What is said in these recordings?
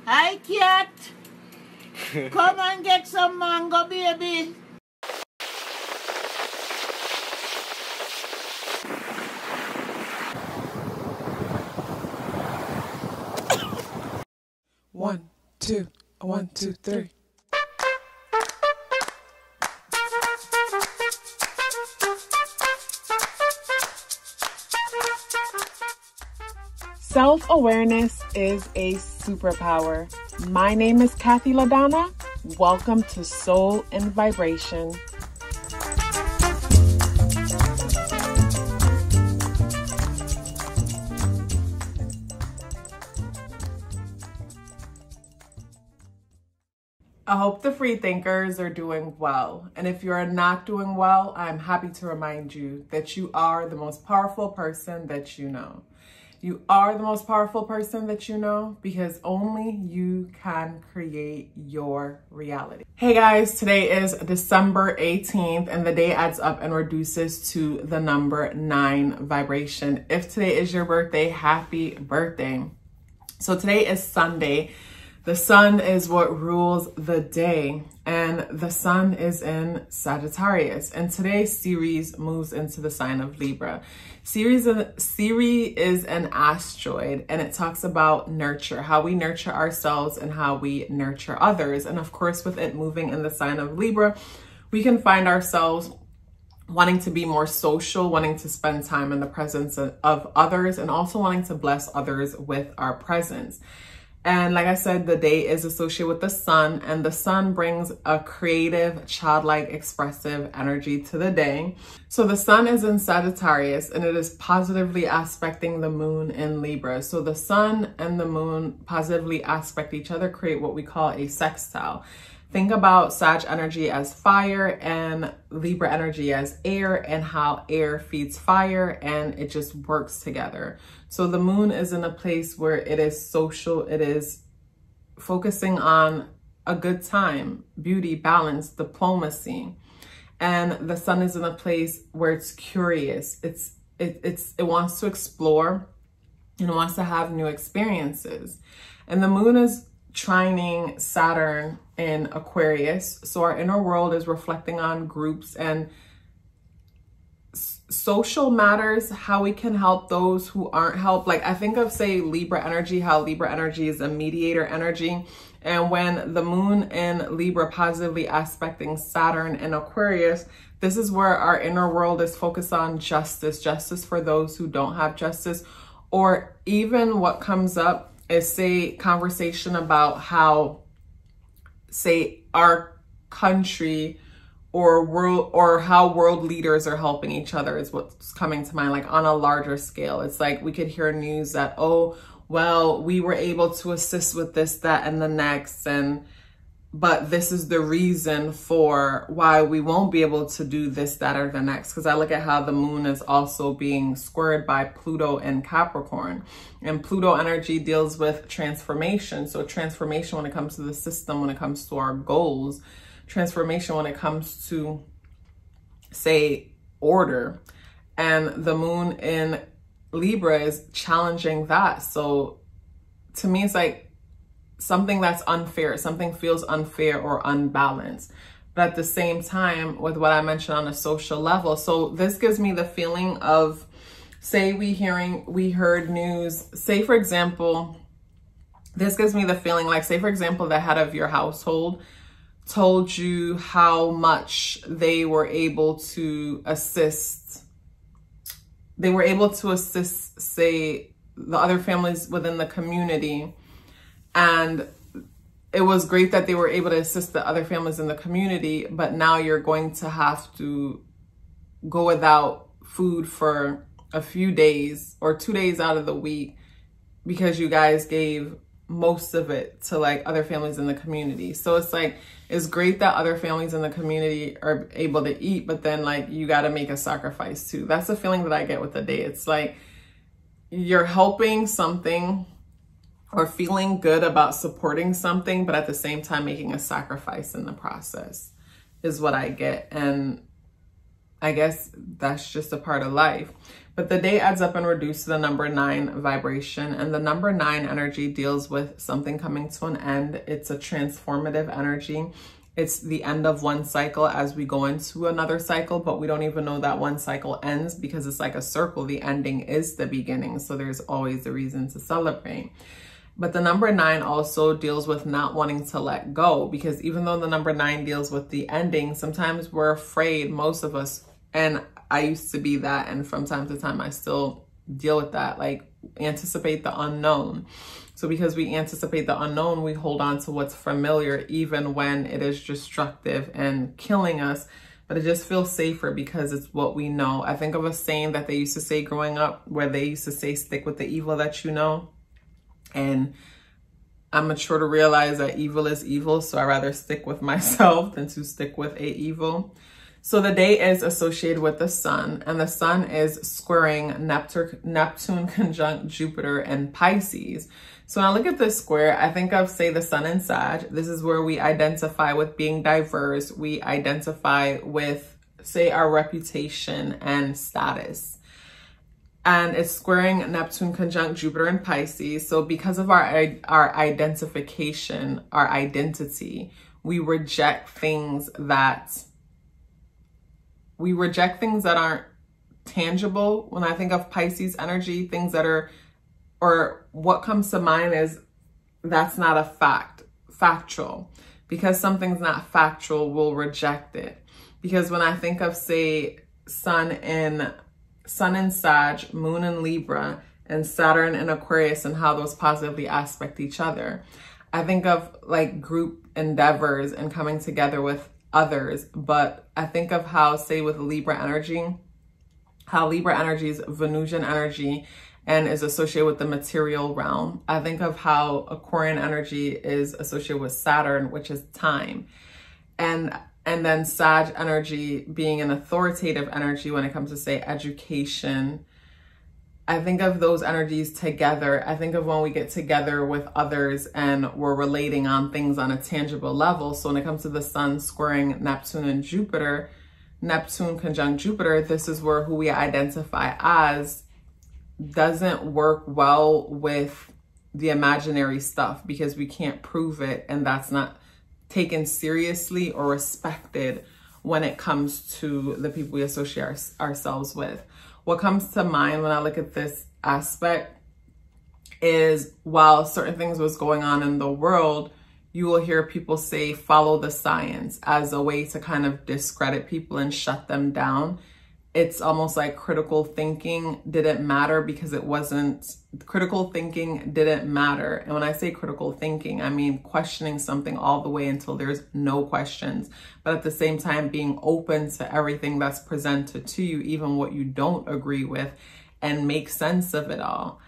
Hi, cat. Come and get some mango, baby. One, two, 1, 2, 3. Self-awareness is a superpower. My name is KathyLaDonna. Welcome to Soul and Vibration. I hope the free thinkers are doing well. And if you're not doing well, I'm happy to remind you that you are the most powerful person that you know. You are the most powerful person that you know because only you can create your reality. Hey guys, today is December 18th and the day adds up and reduces to the number 9 vibration. If today is your birthday, happy birthday. So today is Sunday. The sun is what rules the day, and the sun is in Sagittarius. And today's series moves into the sign of Libra. Ceres is an asteroid, and it talks about nurture, how we nurture ourselves and how we nurture others. And of course, with it moving in the sign of Libra, we can find ourselves wanting to be more social, wanting to spend time in the presence of others, and also wanting to bless others with our presence. And like I said, the day is associated with the sun, and the sun brings a creative, childlike, expressive energy to the day. So the sun is in Sagittarius, and it is positively aspecting the moon in Libra. So the sun and the moon positively aspect each other, create what we call a sextile. Think about Sag energy as fire and Libra energy as air, and how air feeds fire and it just works together. So the moon is in a place where it is social, it is focusing on a good time, beauty, balance, diplomacy. And the sun is in a place where it's curious, it wants to explore and wants to have new experiences. And the moon is trining Saturn in Aquarius. So our inner world is reflecting on groups and social matters, how we can help those who aren't helped. Like I think of, say, Libra energy, how Libra energy is a mediator energy. And when the moon in Libra positively aspecting Saturn in Aquarius, this is where our inner world is focused on justice for those who don't have justice. Or even what comes up is, say, conversation about how, say, our country or world, or how world leaders are helping each other is what's coming to mind, like on a larger scale. It's like we could hear news that, oh, well, we were able to assist with this, that, and the next, but this is the reason for why we won't be able to do this, that, or the next. Because I look at how the moon is also being squared by Pluto and Capricorn. And Pluto energy deals with transformation. So transformation when it comes to the system, when it comes to our goals, transformation when it comes to, say, order. And the moon in Libra is challenging that. So to me, it's like something that's unfair, something feels unfair or unbalanced. But at the same time, with what I mentioned on a social level, so this gives me the feeling of, say we heard news, say for example, this gives me the feeling like, say for example, the head of your household told you how much they were able to assist. They were able to assist, say, the other families within the community. And it was great that they were able to assist the other families in the community, but now you're going to have to go without food for a few days or 2 days out of the week because you guys gave most of it to like other families in the community. So it's like, it's great that other families in the community are able to eat, but then like you got to make a sacrifice too. That's the feeling that I get with the day. It's like you're helping something or feeling good about supporting something, but at the same time making a sacrifice in the process is what I get. And I guess that's just a part of life. But the day adds up and reduced to the number 9 vibration. And the number 9 energy deals with something coming to an end. It's a transformative energy. It's the end of one cycle as we go into another cycle, but we don't even know that one cycle ends because it's like a circle. The ending is the beginning. So there's always a reason to celebrate. But the number 9 also deals with not wanting to let go, because even though the number 9 deals with the ending, sometimes we're afraid, most of us, and I used to be that, and from time to time I still deal with that, like anticipate the unknown. So because we anticipate the unknown, we hold on to what's familiar even when it is destructive and killing us, but it just feels safer because it's what we know. I think of a saying that they used to say growing up, where they used to say, stick with the evil that you know. And I'm mature to realize that evil is evil, so I rather stick with myself than to stick with a evil. So the day is associated with the sun, and the sun is squaring Neptune conjunct Jupiter and Pisces. So when I look at this square, I think of, say, the sun in Sag. This is where we identify with being diverse. We identify with, say, our reputation and status. And it's squaring Neptune conjunct Jupiter and Pisces. So because of our identification, our identity, we reject things that aren't tangible. When I think of Pisces energy, things that are, or what comes to mind is that's not a factual. Because something's not factual, we'll reject it. Because when I think of, say, sun in Sag, moon in Libra, and Saturn in Aquarius, and how those positively aspect each other, I think of like group endeavors and coming together with others. But I think of how, say, with Libra energy, how Libra energy is Venusian energy and is associated with the material realm. I think of how Aquarian energy is associated with Saturn, which is time. And then Sag energy being an authoritative energy when it comes to, say, education. I think of those energies together. I think of when we get together with others and we're relating on things on a tangible level. So when it comes to the sun squaring Neptune and Jupiter, Neptune conjunct Jupiter, this is where who we identify as doesn't work well with the imaginary stuff because we can't prove it, and that's not taken seriously or respected when it comes to the people we associate ourselves with. What comes to mind when I look at this aspect is, while certain things was going on in the world, you will hear people say, follow the science, as a way to kind of discredit people and shut them down. It's almost like critical thinking didn't matter because it wasn't, critical thinking didn't matter. And when I say critical thinking, I mean questioning something all the way until there's no questions, but at the same time being open to everything that's presented to you, even what you don't agree with, and make sense of it all.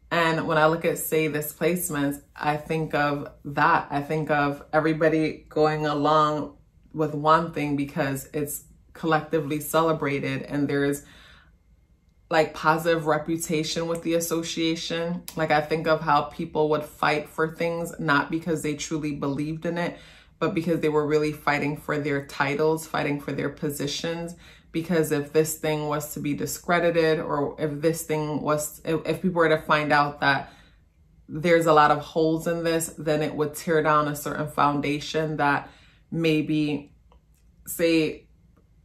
And when I look at, say, this placement, I think of that. I think of everybody going along with one thing because it's collectively celebrated, and there's like positive reputation with the association. Like I think of how people would fight for things, not because they truly believed in it, but because they were really fighting for their titles, fighting for their positions. Because if this thing was to be discredited, or if this thing was, if people were to find out that there's a lot of holes in this, then it would tear down a certain foundation that maybe, say,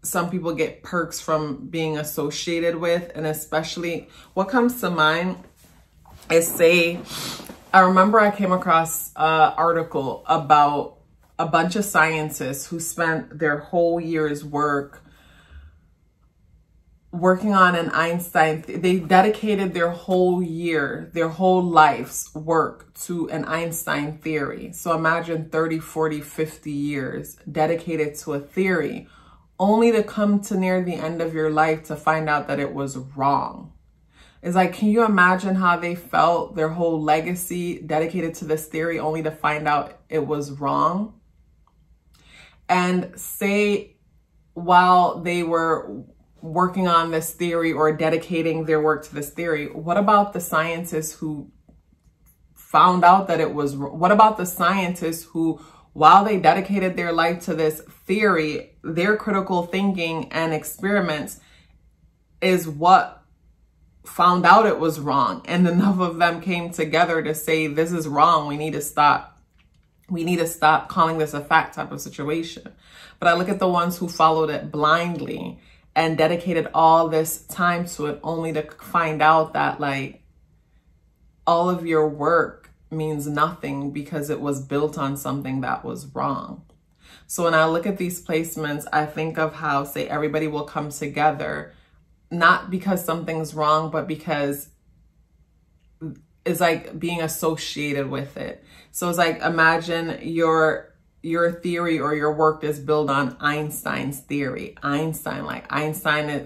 some people get perks from being associated with. And especially what comes to mind is, say, I remember I came across an article about a bunch of scientists who spent their whole year's working on an Einstein. They dedicated their whole year, their whole life's work to an Einstein theory. So imagine 30, 40, 50 years dedicated to a theory, only to come to near the end of your life to find out that it was wrong. It's like, can you imagine how they felt, their whole legacy dedicated to this theory, only to find out it was wrong? And say, while they were working on this theory or dedicating their work to this theory, what about the scientists who found out that it was wrong? What about the scientists who, while they dedicated their life to this theory, their critical thinking and experiments is what found out it was wrong, and enough of them came together to say, this is wrong, we need to stop. We need to stop calling this a fact type of situation. But I look at the ones who followed it blindly and dedicated all this time to it, only to find out that like all of your work means nothing because it was built on something that was wrong. So when I look at these placements, I think of how, say, everybody will come together, not because something's wrong, but because it's like being associated with it. So it's like, imagine your theory or your work is built on Einstein's theory. Einstein,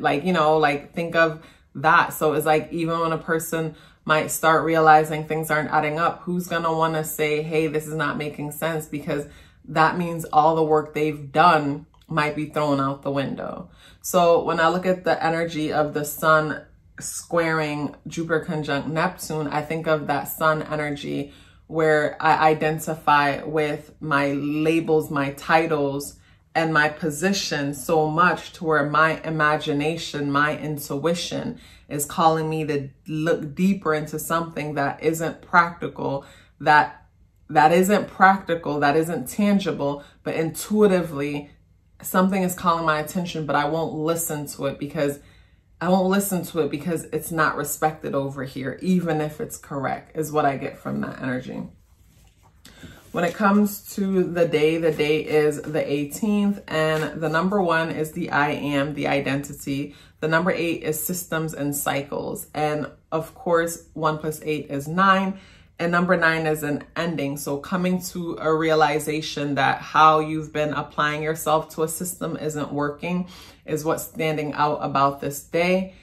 like, you know, like think of that. So it's like, even when a person might start realizing things aren't adding up, who's going to want to say, hey, this is not making sense? Because that means all the work they've done might be thrown out the window. So when I look at the energy of the sun squaring Jupiter conjunct Neptune, I think of that sun energy where I identify with my labels, my titles, and my position so much to where my imagination, my intuition is calling me to look deeper into something that isn't practical, that isn't tangible, but intuitively something is calling my attention, but I won't listen to it because it's not respected over here, even if it's correct, is what I get from that energy. When it comes to the day is the 18th, and the number 1 is the I am, the identity. The number 8 is systems and cycles. And of course, 1 + 8 is 9. And number 9 is an ending. So coming to a realization that how you've been applying yourself to a system isn't working is what's standing out about this day.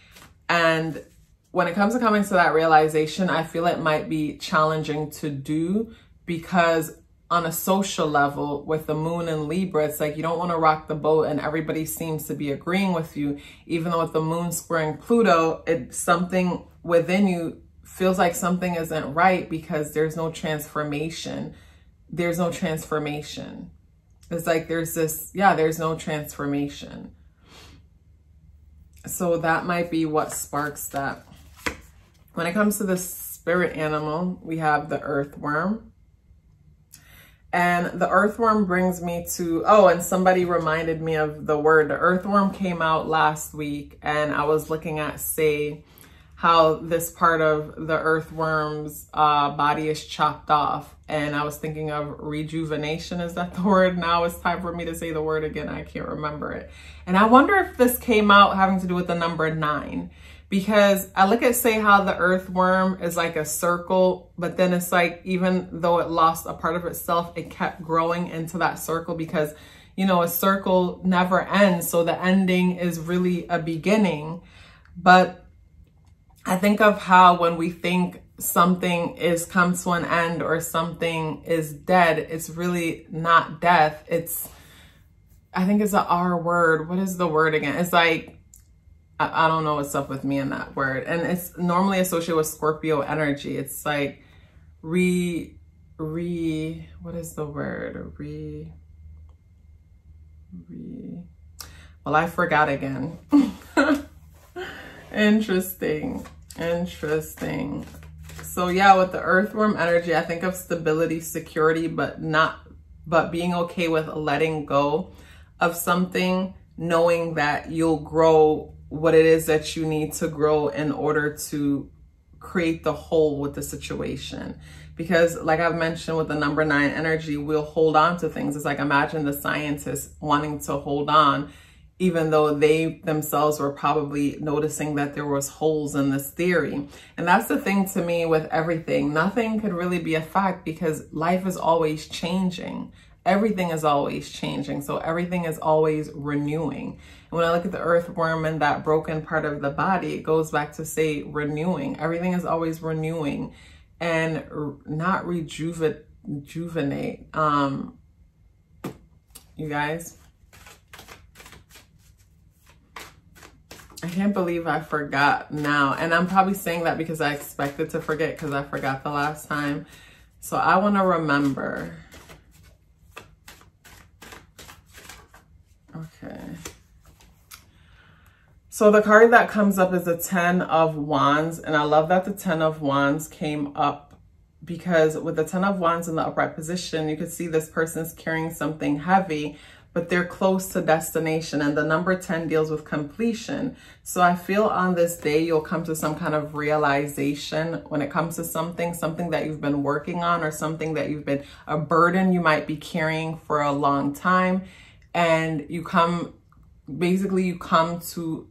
And when it comes to coming to that realization, I feel it might be challenging to do, because on a social level with the moon in Libra, it's like you don't want to rock the boat and everybody seems to be agreeing with you, even though with the moon squaring Pluto, it's something within you feels like something isn't right because there's no transformation. There's no transformation. It's like there's no transformation. So that might be what sparks that. When it comes to the spirit animal, we have the earthworm. And the earthworm brings me to, and somebody reminded me of the word. The earthworm came out last week, and I was looking at, say, how this part of the earthworm's body is chopped off. And I was thinking of rejuvenation. Is that the word? Now it's time for me to say the word again. I can't remember it. And I wonder if this came out having to do with the number 9. Because I look at, say, how the earthworm is like a circle, but then it's like, even though it lost a part of itself, it kept growing into that circle because, you know, a circle never ends. So the ending is really a beginning. But I think of how when we think something is come to an end or something is dead, it's really not death. I think it's a R word. What is the word again? It's like, I don't know what's up with me in that word. And it's normally associated with Scorpio energy. It's like what is the word? Well, I forgot again. Interesting. So yeah, with the earthworm energy, I think of stability, security, but being okay with letting go of something, knowing that you'll grow what it is that you need to grow in order to create the whole with the situation. Because like I've mentioned with the number 9 energy, we'll hold on to things. It's like, imagine the scientists wanting to hold on, even though they themselves were probably noticing that there was holes in this theory. And that's the thing to me with everything. Nothing could really be a fact because life is always changing. Everything is always changing. So everything is always renewing. And when I look at the earthworm and that broken part of the body, it goes back to, say, renewing. Everything is always renewing and not rejuvenate. You guys, I can't believe I forgot now. And I'm probably saying that because I expected to forget because I forgot the last time. So I want to remember. Okay. So the card that comes up is the 10 of Wands. And I love that the 10 of Wands came up because with the 10 of Wands in the upright position, you could see this person's carrying something heavy, but they're close to destination. And the number 10 deals with completion. So I feel on this day, you'll come to some kind of realization when it comes to something that you've been working on, or something that you've been, a burden you might be carrying for a long time. And you come, basically you come to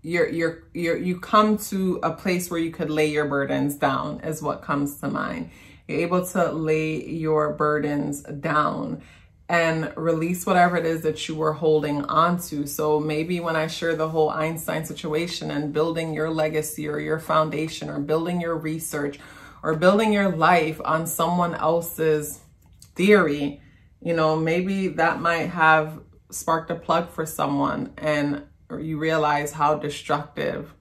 you come to a place where you could lay your burdens down is what comes to mind. You're able to lay your burdens down and release whatever it is that you were holding on to. So maybe when I share the whole Einstein situation and building your legacy or your foundation or building your research or building your life on someone else's theory, you know, maybe that might have sparked a plug for someone, and or you realize how destructive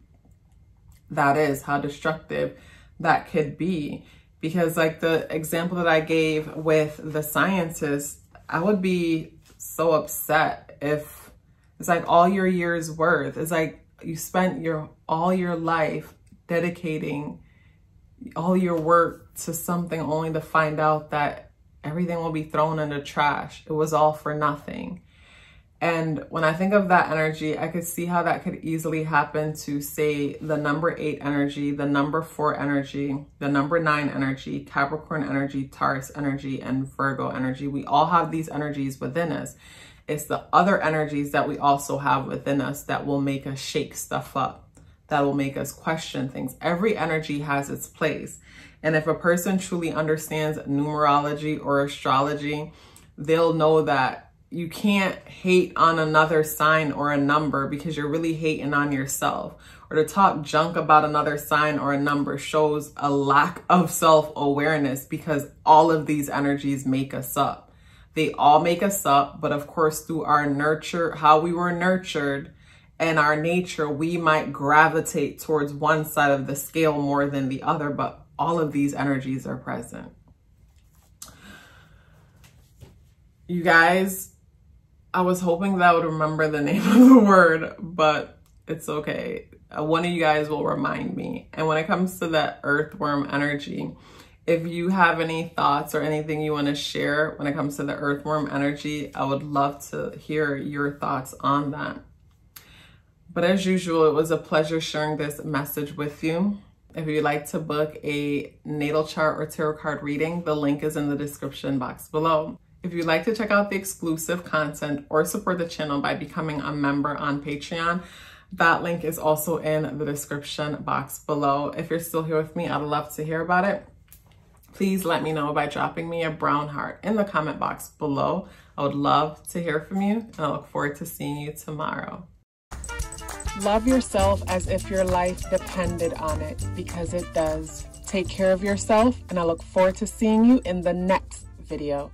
that is, how destructive that could be. Because like the example that I gave with the scientist, I would be so upset if it's like all your years worth. It's like you spent all your life dedicating all your work to something only to find out that everything will be thrown in the trash. It was all for nothing. And when I think of that energy, I could see how that could easily happen to, say, the number 8 energy, the number 4 energy, the number 9 energy, Capricorn energy, Taurus energy, and Virgo energy. We all have these energies within us. It's the other energies that we also have within us that will make us shake stuff up, that will make us question things. Every energy has its place. And if a person truly understands numerology or astrology, they'll know that you can't hate on another sign or a number because you're really hating on yourself. Or to talk junk about another sign or a number shows a lack of self-awareness, because all of these energies make us up. They all make us up, but of course through our nurture, how we were nurtured and our nature, we might gravitate towards one side of the scale more than the other, but all of these energies are present. You guys, I was hoping that I would remember the name of the word, but it's okay. One of you guys will remind me. And when it comes to that earthworm energy, if you have any thoughts or anything you want to share when it comes to the earthworm energy, I would love to hear your thoughts on that. But as usual, it was a pleasure sharing this message with you. If you'd like to book a natal chart or tarot card reading, the link is in the description box below. If you'd like to check out the exclusive content or support the channel by becoming a member on Patreon, that link is also in the description box below. If you're still here with me, I'd love to hear about it. Please let me know by dropping me a brown heart in the comment box below. I would love to hear from you, and I look forward to seeing you tomorrow. Love yourself as if your life depended on it, because it does. Take care of yourself, and I look forward to seeing you in the next video.